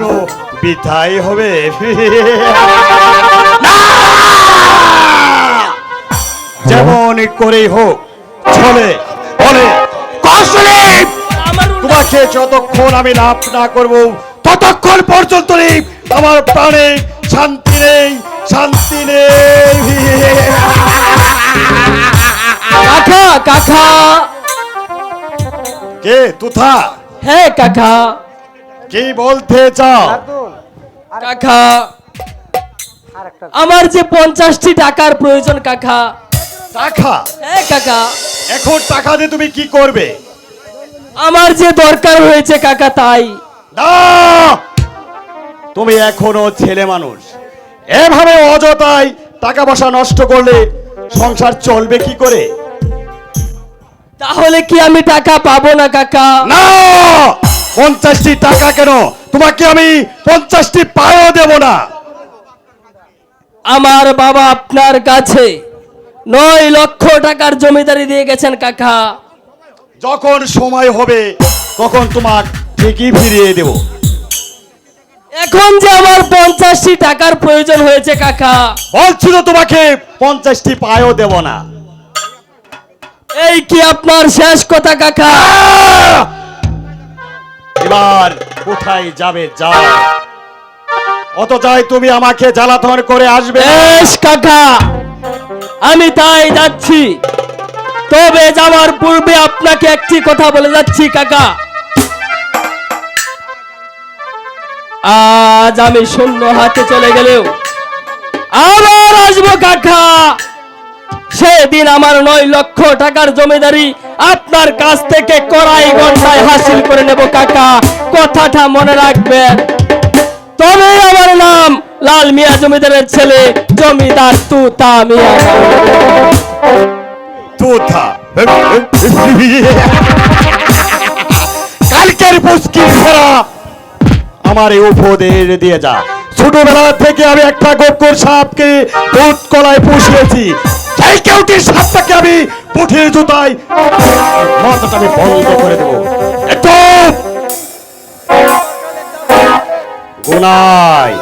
তো বিদায় হবে। যেমন করেই হোক চলে বলে কৌশলে তোমাকে যতক্ষণ আমি লাভ না করব ততক্ষণ পর্যন্ত আমার প্রাণে শান্তি নেই, শান্তি নেই। কাকা কাকা কে তুথা? হ্যাঁ কাকা। কি বলতে চাও? কাকা আমার যে 50টি টাকার প্রয়োজন কাকা। টাকা? হ্যাঁ কাকা। এখন টাকা দিয়ে তুমি কি করবে? আমার যে দরকার হয়েছে কাকা তাই। না, তুমি এখনো ছেলে মানুষ, এভাবে অযথায় টাকা পয়সা নষ্ট করলে সংসার চলবে কি করে? তাহলে কি আমি টাকা পাবো না কাকা? না, 50টি টাকা কেন, তোমাকে আমি 50টি পায়ও দেব না। আমার বাবা আপনার কাছে 9 লক্ষ টাকার জমিদারি দিয়ে গেছেন কাকা। যখন সময় হবে তখন তোমার ঠিকই ফিরিয়ে দেব। এখন যে আমার 50টি টাকার প্রয়োজন হয়েছে কাকা। বলছি তো তোমাকে 50টি পায়ও দেব না। এই কি আপনার শেষ কথা কাকা? এবার কোথায় যাবে যাও, অত চাই তুমি আমাকে জ্বালাতন করে আসবে। বেশ কাকা, আমি তাই যাচ্ছি। তবে যাওয়ার পূর্বে আপনাকে একটি কথা বলে যাচ্ছি কাকা। আজ আমি শূন্য হাতে চলে গেলেও আবার আসবো কাকা। সেদিন আমার 9 লক্ষ টাকার জমিদারি আপনার কাছ থেকে কড়াই গন্ডায় হাসিল করে নেব কাকা, কথাটা মনে রাখবেন। তবে আমার নাম লাল মিয়া জমিদারের ছেলে, জমিদার তুতা মিয়া। তুথা কালকের পুষ্কির ফেরা আমার এই উপদেশ দিয়ে যা। ছোটবেলা থেকে আমি একটা গোকুর সাপকে দুধ কলায় পুষিয়েছি, সেই কেউটির সাপটাকে আমি পুঠির জুতায় মাথাটা আমি বন্ধ করে দেবো। একটু গুনাই,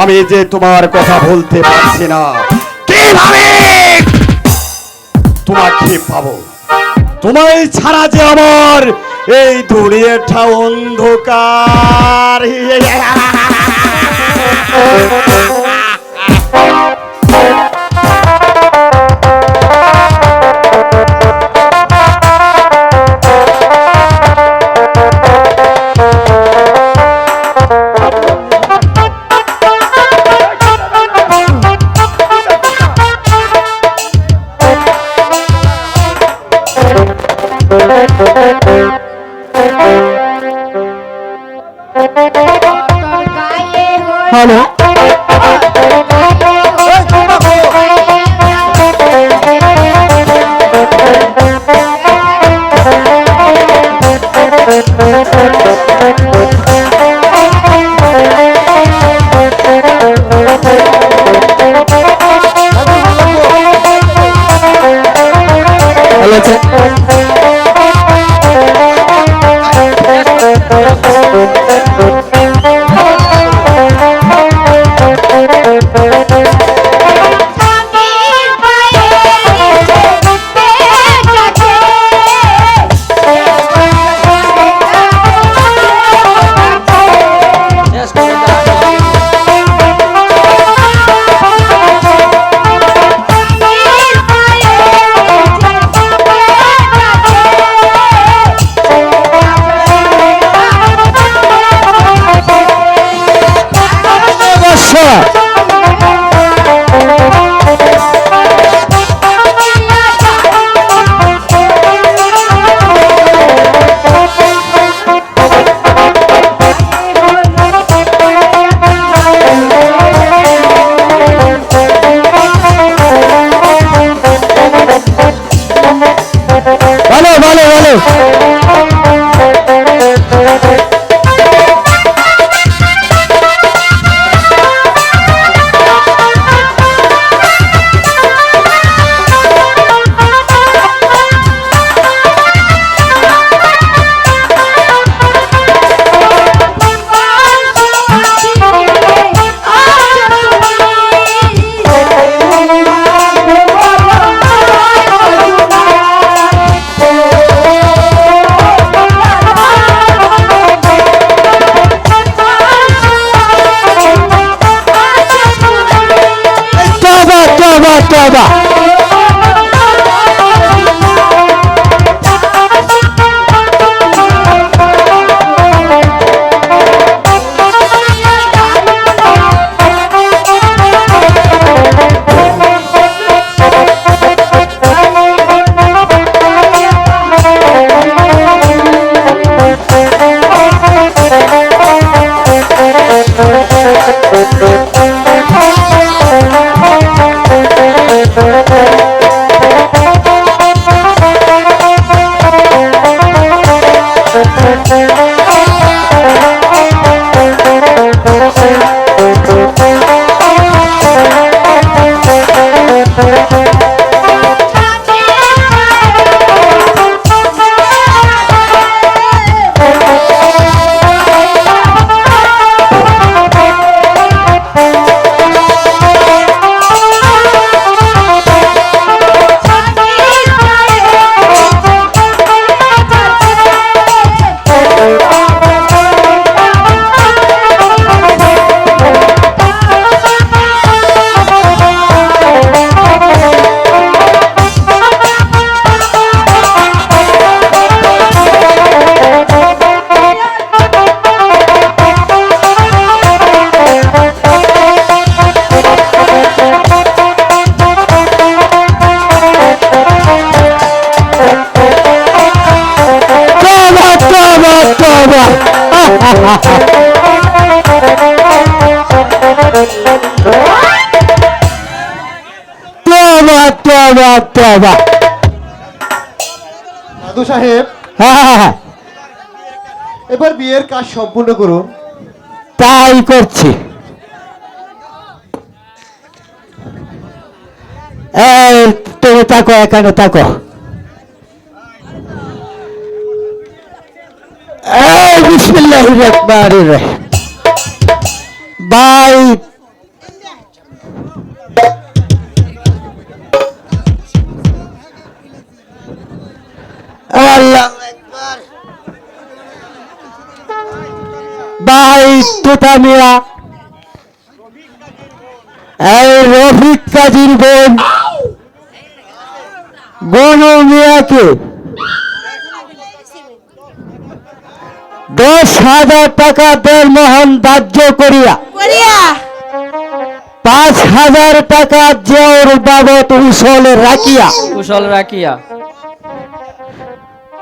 আমি যে তোমার কথা বলতে পারছি না, কিভাবে তোমাকে পাবো? তোমায় ছাড়া যে আমার এই দুনিয়াটা অন্ধকার। হ্যালো, হ্যালো তবা দাদু সাহেব, হ্যাঁ এবার বিয়ের কাজ সম্পূর্ণ করুন। তাই করছি। এই তুমি তাকো, এখানে তাকো। এই বিসমিল্লাহির রহমানির রহিম। ভাই আল্লাহ ভাই তোতা মিয়া, এই রফিক কাজীর বোন গনু মিয়াকে 10,000 টাকা দেড়মোহন ধার্য করিয়া 5,000 টাকা জেওর বাবদ উসল রাখিয়া কুশল রাখিয়া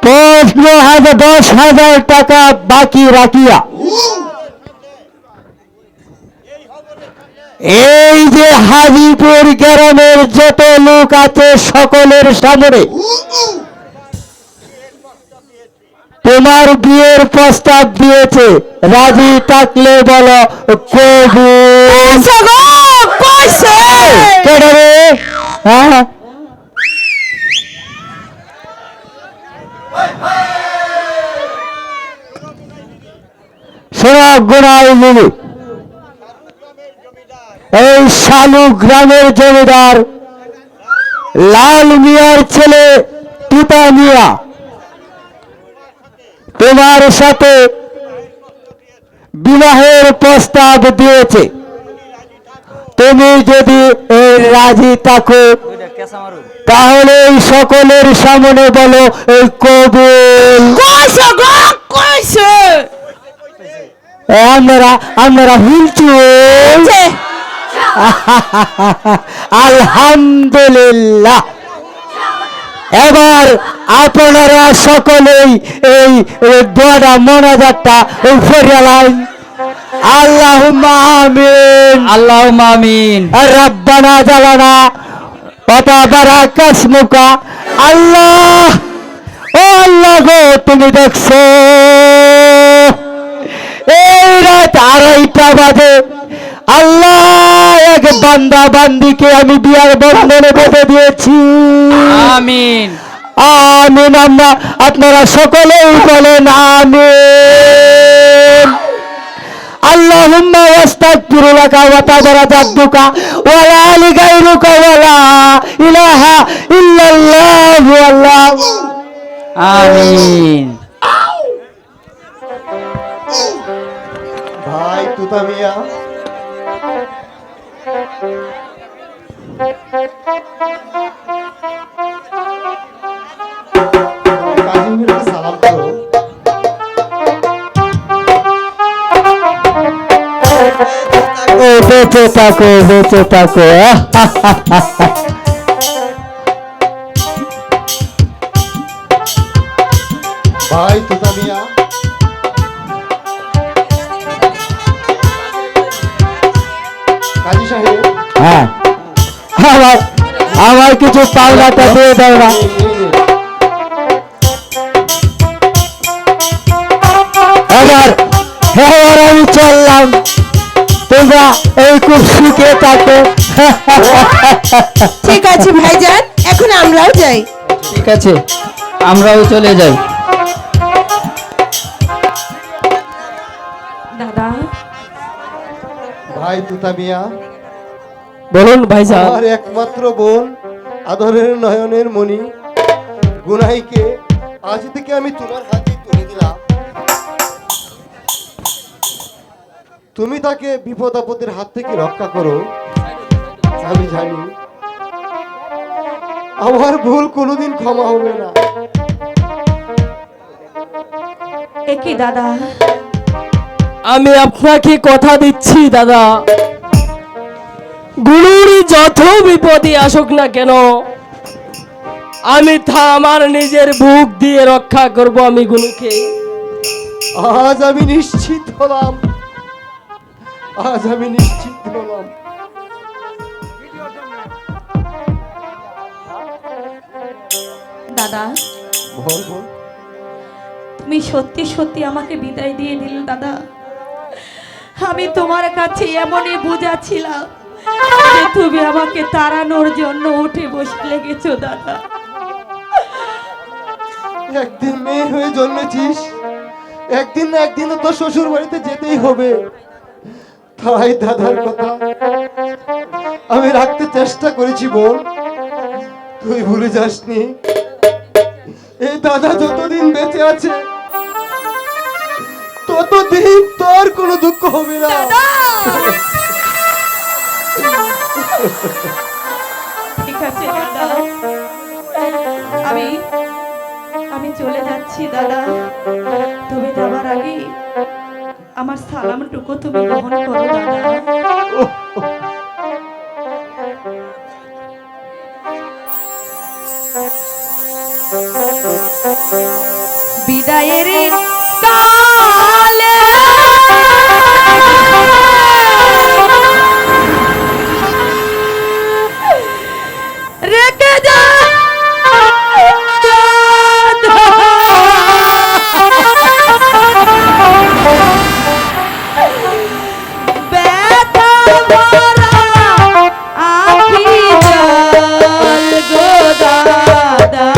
10,000 টাকা বাকি রাখিয়া এই যে হাজিপুর গ্রামের যত লোক আছে সকলের সামনে তোমার বিয়ের প্রস্তাব দিয়েছে। রাজি থাকলে বলো কবুল। কেডা রে? হ্যাঁ শোনা গুনাই মিলি, এই শালু গ্রামের জমিদার লাল মিয়ার ছেলে তুতা মিয়া তোমার সাথে বিবাহের প্রস্তাব দিয়েছে। তুমি যদি রাজি থাকো তাহলে এই সকলের সামনে বলো এই কবুল। আমরা হিলছু। আলহামদুলিল্লাহ। এবার আপনারা সকলেই এই দোয়াটা মোনাজাতটা ফরিয়ালাইন। আল্লাহুম্মা আমিন। আল্লাহুম্মা আমিন। রাব্বানা জালানা ওয়া তাবারাকা ইসমুকা। আল্লাহ, ও আল্লাহ গো, তুমি দেখছো এই রাত 2:30 বাজে আল্লাহ এক বান্দা বান্দিকে আমি বিয়ার বন্ধনে বেঁধে দিয়েছি। আমিন আমিন। আপনারা সকলেই বলেন আমিন। আল্লাহুম্মা আস্তাগফিরুকা ওয়া তাবারাকাতুকা ওয়া লা ইলাহা ওয়া লা ইলাহা ইল্লাল্লাহু আল্লাহ। আমিন। ভাই তুতা মিয়া, কাজী মিয়াকে সালাম করো। ও বেঁচে থাকো, বেঁচে থাকো। ভাই তোতা মিয়া, কাজী সাহেব, হ্যাঁ, আমার আমার কিছু পাওনাটা দিয়ে দাও না। এবার এবার আমি চললাম, তোমরা এই খুব সুখে থাকো। ঠিক আছে ভাইজান, এখন আমরাও যাই। ঠিক আছে, আমরাও চলে যাই। দাদা, ভাই তোতা মিয়া, বলুন ভাইজান। আমার একমাত্র বোন, আদরের নয়নের মণি গুনাইকে আজ থেকে আমি তোমার হাতে তুলে দিলাম। তুমি তাকে বিপদ আপদের হাত থেকে রক্ষা করো। আমি জানি আমার ভুল কোনোদিন ক্ষমা হবে না। একই দাদা, আমি আপনাকে কথা দিচ্ছি দাদা, গুরুর যত বিপদই আসুক না কেন, আমি তা আমার নিজের বুক দিয়ে রক্ষা করব আমি গুনুকে। আজ আমি নিশ্চিত হলাম, আজ আমি নিশ্চিত হলাম। দাদা বল বল। তুমি সত্যি সত্যি আমাকে বিদায় দিয়ে দিলে দাদা। আমি তোমার কাছে এমনই বুঝাচ্ছিলাম যে তুমি আমাকে তাড়ানোর জন্য উঠে বসে লেগেছো দাদা। একদিন মেয়ে হয়ে জন্মেছিস, একদিন না একদিন তো তোর শ্বশুর বাড়িতে যেতেই হবে। তাই দাদার কথা আমি রাখতে চেষ্টা করেছি বোন, তুই ভুলে যাসনি। এই দাদা যতদিন বেঁচে আছে ততদিন তোর কোনো দুঃখ হবে না। ঠিক আছে দাদা, আমি আমি চলে যাচ্ছি দাদা। তুমি যাবার আগে আমার সালামটুকু তুমি গ্রহণ করো দাদা। বিদায়ের কালে রেখে যা ব্যথা ভরা আখি জল গো দাদা,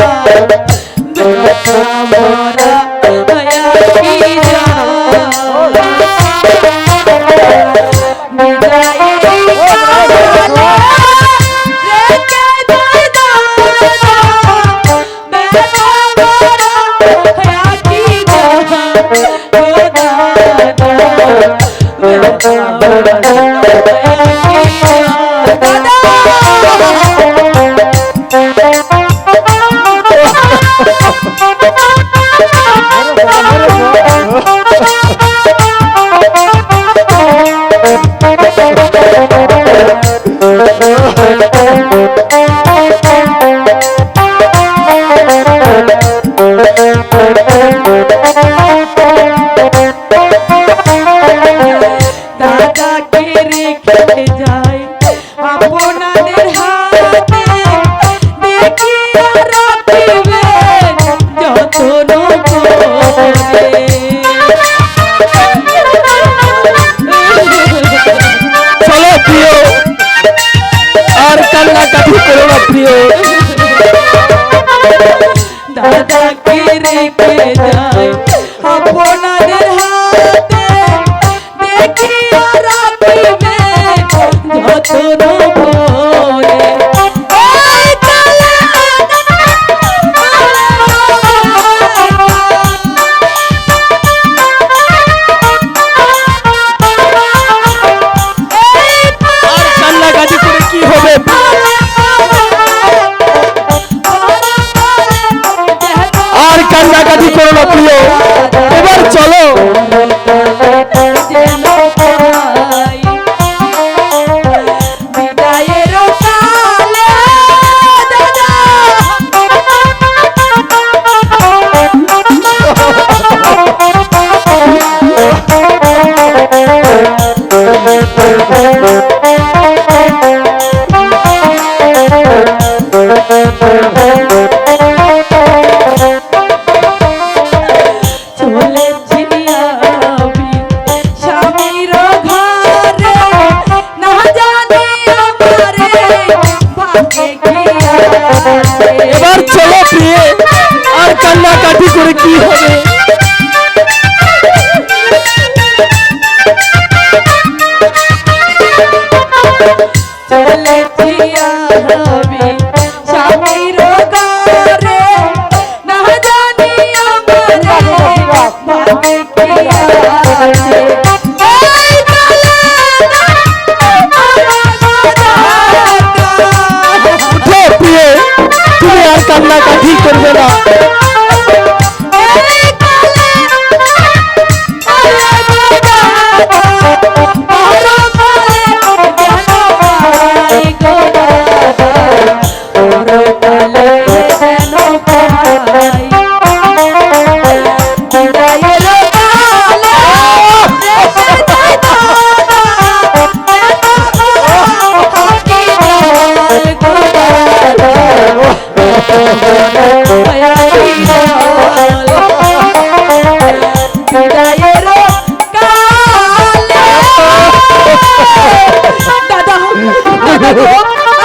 ব্যথা ভরা আখি জল। বিদায়ের কালে রেখে যা ব্যথা ভরা আখি জল গো দাদা, ব্যথা ভরা আখি জল। দাদা দাদাকে রেখে যায় আপনাদের হাতে, দেখিয়া রাখিবেন যতন করে। চলো প্রিয়, আর কান্নাকাটি করো না প্রিয়। দাদাকে রেখে যায় আপনাদের হাতে, দেখিয়া রাখিবেন যতন করে। এই কালে আর কান্নাকাটি করে কি হবে? প্রিয়, এবার চলো। যেন পাই বিদায়ের কালে দাদা চলেছি আমি স্বামীর ঘরে, না জানি আমারে ভাগ্যে কি আছে। এবার চলো প্রিয়ে, আর কান্নাকাটি করে কি হবে? চলেছি আমি স্বামীর ঘরে, না জানি আমারে ভাগ্যে কি আছে। এই কালে উঠো প্রিয়ে, তুমি আর কান্নাকাটি করবে না।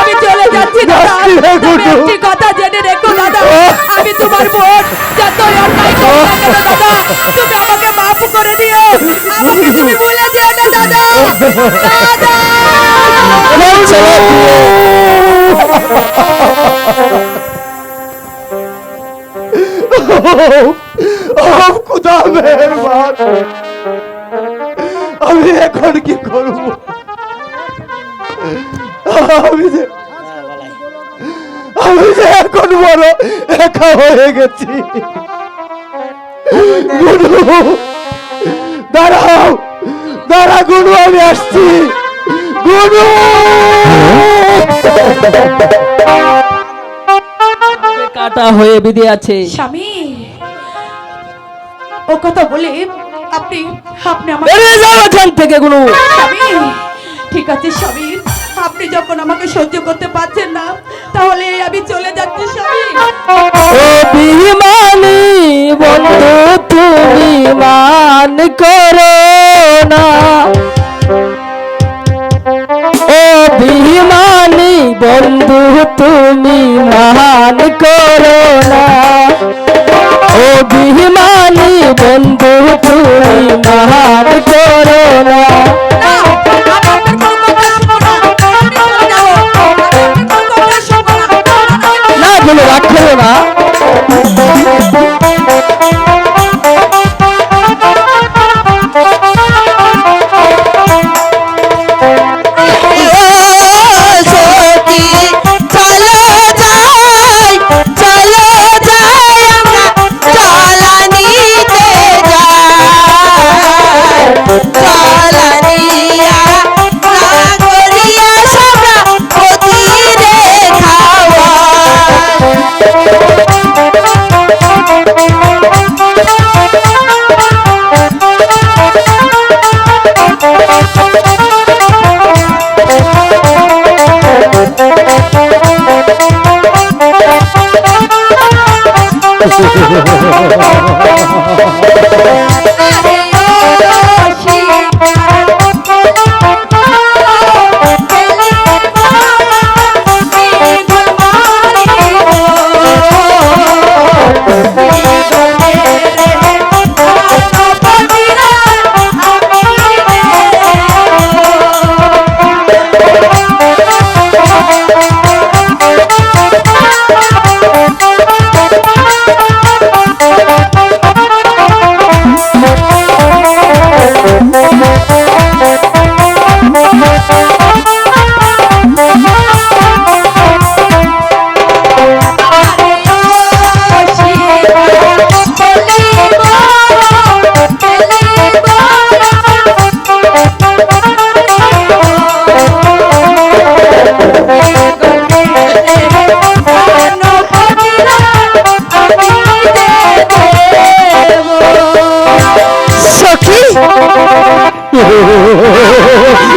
আমি চলে যাচ্ছি দাদা, তুমি একটি কথা জেনে রেখো দাদা, আমি তোমার বোন, যতই অন্যায় করো না কেন দাদা, তুমি আমাকে মাফ করে দিও, আমাকে তুমি ভুলে যেও না দাদা। দাদা এবার চলো প্রিয়ে। খুদা মেহেরবান, আমি এখন কি করব? আমি যে এখন বড় একা হয়ে গেছি। গুনু, দাঁড়াও দাঁড়া গুনু, আমি আসছি। গুনু, কাটা হয়ে বিধে আছে। স্বামী, ও কথা বলে আপনি আপনি আমার বেরিয়ে যাও এখান থেকে গুনু। স্বামী, ঠিক আছে স্বামী, আপনি যখন আমাকে সহ্য করতে পারছেন না, তাহলে আমি চলে যাচ্ছি স্বামী। অভিমানী বন্ধু তুমি মান করো না, অভিমানী বন্ধু তুমি মান করো না, অভিমানী বন্ধু তুমি মান করো না। না, আমি আপনার কোনো কথা শুনবো না, আমি চলে যাবো, আমি আপনার কোনো কথা শুনবো না। না গুলো রাগ করো না।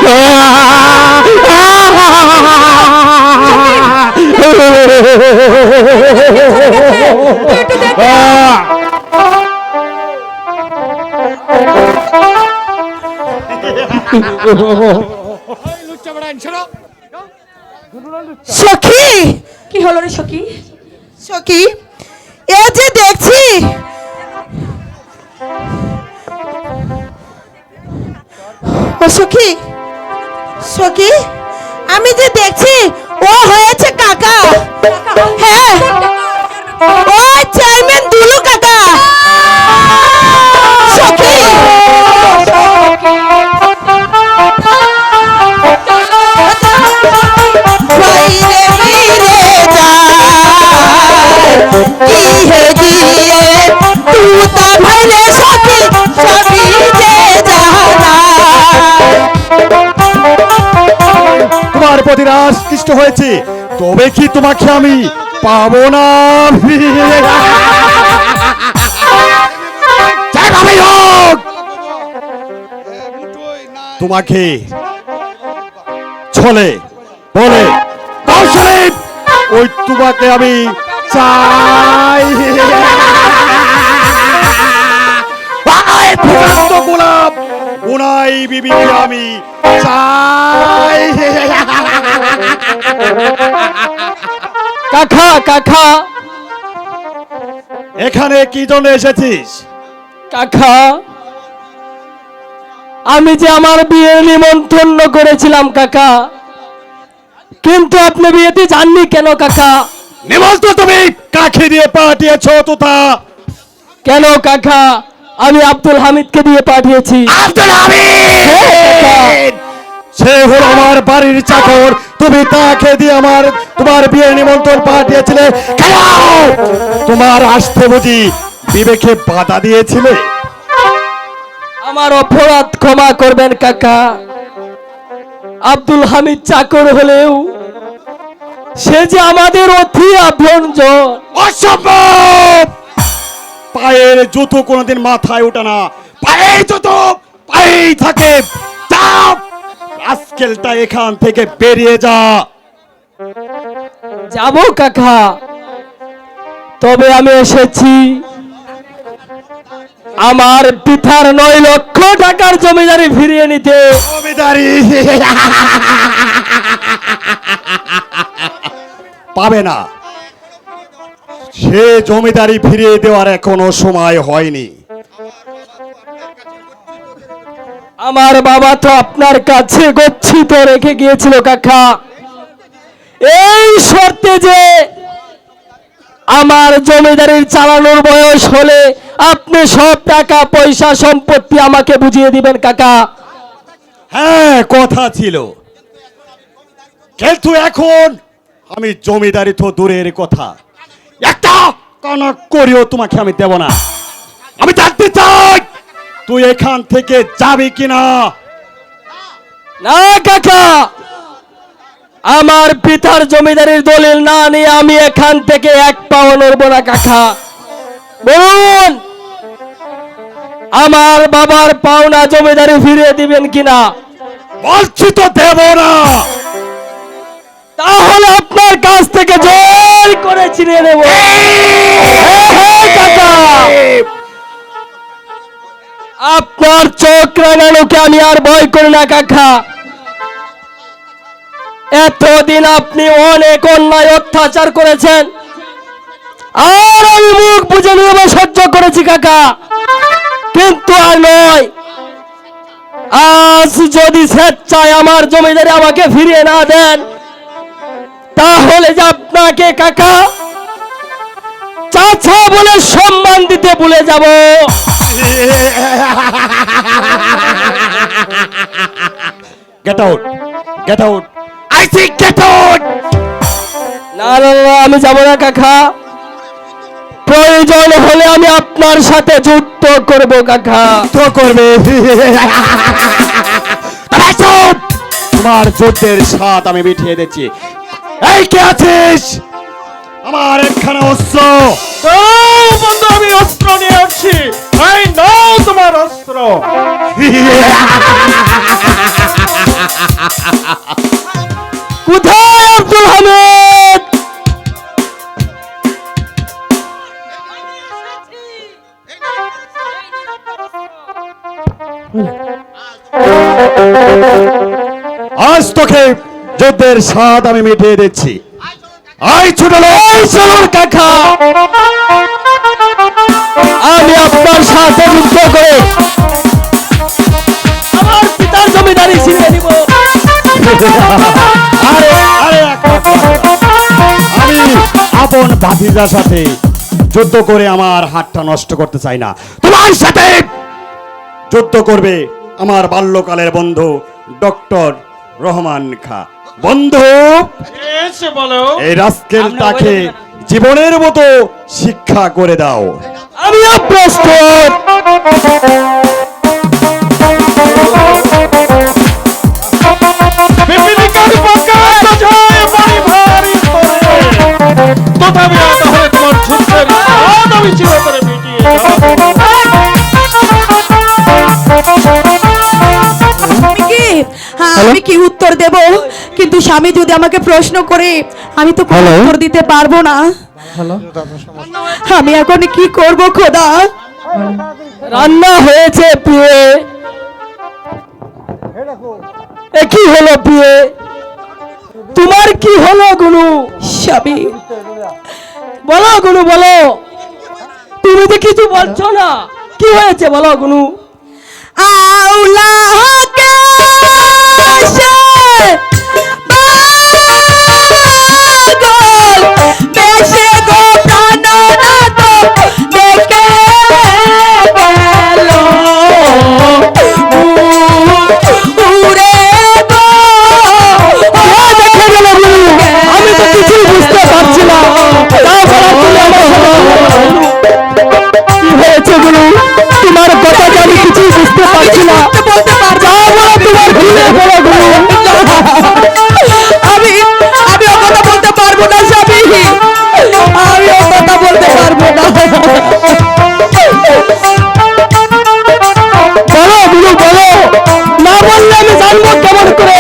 তুই একটু দেখ। সখী কি হলো রে সখী? সখী এ যে দেখছি ও সখী সখী আমি যে দেখছি ও হয়েছে কাকা হ্যাঁ ওই চেয়ারম্যান দুলু কাকা সখী বাইরে বাইরে যায় গিয়ে তুতা ভাইলে সখী সখী যে জানা তোমার প্রতি রাষ্ট্র হয়েছে, তবে কি তোমাকে আমি পাবো না? যেভাবেই হোক তোমাকে ছলে বলে কৌশলে ওই তোমাকে আমি চাই। আয় ফুটন্ত গোলাপ উনাই বিবিকে আমি চাই। কাকা কাকা এখানে কি জন্য এসেছিস? কাকা আমি যে আমার বিয়ের নিমন্ত্রণ করেছিলাম কাকা, কিন্তু আপনি বিয়েতে যাননি কেন কাকা? নিমন্ত্রণ তুমি কাকে দিয়ে পাঠিয়েছ তোতা? কেন কাকা? আমি আব্দুল হামিদকে দিয়ে পাঠিয়েছি। আব্দুল হামিদ সে হলো আমার বাড়ির চাকর, তুমি তাকে দিয়ে তোমার বিয়ের নিমন্ত্রণ পাঠিয়েছিলে কেন? তোমার আসতে বুঝি বিবেকে বাধা দিয়েছিলে? আমার অপরাধ ক্ষমা করবেন কাকা। আব্দুল হামিদ চাকর হলেও সে যে আমাদের অতি আপনজন। অসম্ভব! পায়ের জুতো কোনোদিন মাথায় ওঠে না, পায়ের জুতো পায়েই থাকে। যাও, আজকেলটা এখান থেকে বেরিয়ে যা। যাব কাকা, তবে আমি এসেছি আমার পিতার 9 লক্ষ টাকার জমিদারি ফিরিয়ে নিতে। জমিদারি পাবে না, সে জমিদারি ফিরিয়ে দেওয়ার এখনো সময় হয়নি। আমার বাবা তো আপনার কাছে গচ্ছিত রেখে গিয়েছিল কাকা, এই শর্তে যে আমার জমিদারির চালানোর বয়স হলে আপনি সব টাকা পয়সা সম্পত্তি আমাকে বুঝিয়ে দিবেন কাকা। হ্যাঁ, কথা ছিল, কিন্তু এখন আমি জমিদারি তো দূরের কথা, একটা কনক করিও তোমাকে আমি দেব না। আমি জানতে চাই তুই এখান থেকে যাবি কিনা? না কাকা, আমার পিতার জমিদারির দলিল না নিয়ে আমি এখান থেকে এক পাও নড়ব না কাকা। বলুন আমার বাবার পাওনা জমিদারি ফিরিয়ে দিবেন কিনা? বলছি তো দেব না। তাহলে আপনার কাছ থেকে জোর করে ছিনিয়ে নেব। হ্যাঁ, কাকা, আপনার চোখ রাঙানোকে আমি আর ভয় করি না কাকা। এতদিন আপনি অনেক অন্যায় অত্যাচার করেছেন, আর আমি মুখ বুঝে নিয়ে সহ্য করেছি কাকা, কিন্তু আর নয়। আজ যদি স্বেচ্ছায় আমার জমিদারি আমাকে ফিরিয়ে না দেন, তাহলে যে আপনাকে কাকা চাচা বলে সম্মান দিতে ভুলে যাব। Get out, get out, I say get out. না না না, আমি যাব না কাকা। প্রয়োজন হলে আমি আপনার সাথে যুদ্ধ করব কাকা। তো করবে। তবে চুপ! তোমার যুদ্ধের স্বাদ আমি মিটিয়ে দিচ্ছি। এই কে আছিস? আমার একখানা অস্ত্র। বন্ধু আমি অস্ত্র নিয়ে আসছি, এই নাও তোমার অস্ত্র। আজ তোকে যুদ্ধের স্বাদ আমি মিটিয়ে দিচ্ছি। আই ছোট লোক, চলুন কাকা, আমি আপনার সাথে যুদ্ধ করে আমার পিতার জমিদারি ছিনিয়ে নিব। আরে আরে আমি আপন ভাতিজার সাথে যুদ্ধ করে আমার হাতটা নষ্ট করতে চাই না। তোমার সাথে যুদ্ধ করবে আমার বাল্যকালের বন্ধু ডক্টর রহমান খা। বন্ধু, এই রাস্কেলটাকে জীবনের মতো শিক্ষা করে দাও। আমি প্রস্তুত। আমি কি উত্তর দেব? কিন্তু স্বামী যদি আমাকে প্রশ্ন করে আমি তো কোনো উত্তর দিতে পারবো না। আমি এখন কি করব খোদা? রান্না হয়েছে প্রিয়ে। কি হলো প্রিয়ে? তোমার কি হলো গুনু? স্বামী, বলো গুনু, বলো। তুমি তো কিছু বলছো না, কি হয়েছে বলো গুনু? আউলাকে বেশে গো প্রাণনাথ দেখে গেল উড়ে গো দেখে গেল গুনু, আমি তো কিছু বুঝতে পারছি না। কি হয়েছে গুনু? তোমার কথা আমি কিছু বুঝতে পারছি না। তোমার ঘুরে বলো গুনু। আমি ও কথা বলতে পারবো না স্বামী, আমি ও কথা বলতে পারবো না। বলো গুনু, বলো। না বললে আমি জানবো কেমন করে?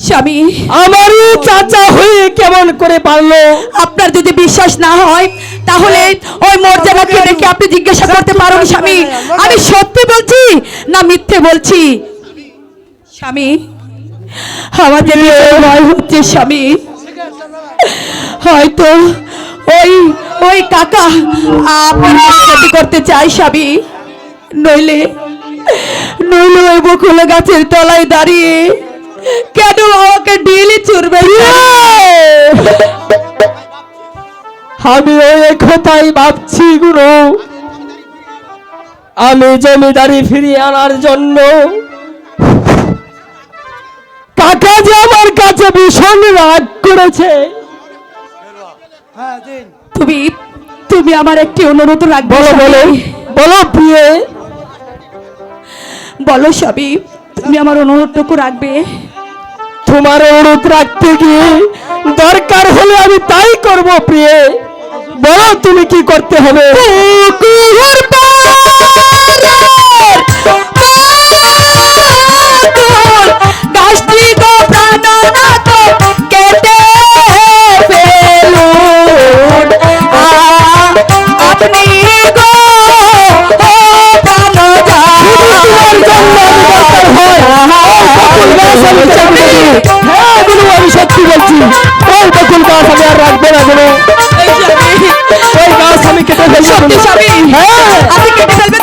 স্বামী, আমারই চাচা হয়ে কেমন করে পারলো? আপনার যদি বিশ্বাস না হয় তাহলে ওই মর্যাদাকে দেখে আপনি জিজ্ঞাসা করতে পারেন স্বামী, আমি সত্যি বলছি না মিথ্যে বলছি। স্বামী, আমাদের ভয় হচ্ছে স্বামী, হয়তো কাকা আপনার ক্ষতি করতে চাই স্বামী, নইলে নইলে ওই বকুল গাছের তলায় দাঁড়িয়ে কেন আমাকে ডেলি চুরবে? আমি ওই কথাই ভাবছি গুরু। আমি জমিদারি ফিরিয়ে আনার জন্য কাকা যে আমার কাছে ভীষণ রাগ করেছে। তুমি তুমি আমার একটি অনুরোধ রাখবে? বলো বলো স্বামী? বলো প্রিয়ে। বলো স্বামী, তুমি আমার অনুরোধটুকু রাখবে? তোমার অনুরোধ রাখতে গিয়ে দরকার হলে আমি তাই করব প্রিয়ে। বলো তুমি কি করতে হবে? গাছটি গো প্রাণনাথ কেটে ফেলুন, আপনি গো হ্যাঁ গুরু, আমি সত্যি বলছি, ওই বকুল গাছ আমি আর রাখবো না গুরু। ওই গাছ আমি কেটে ফেলবো। সত্যি স্বামী? হ্যাঁ আপনি কেটে ফেলবেন?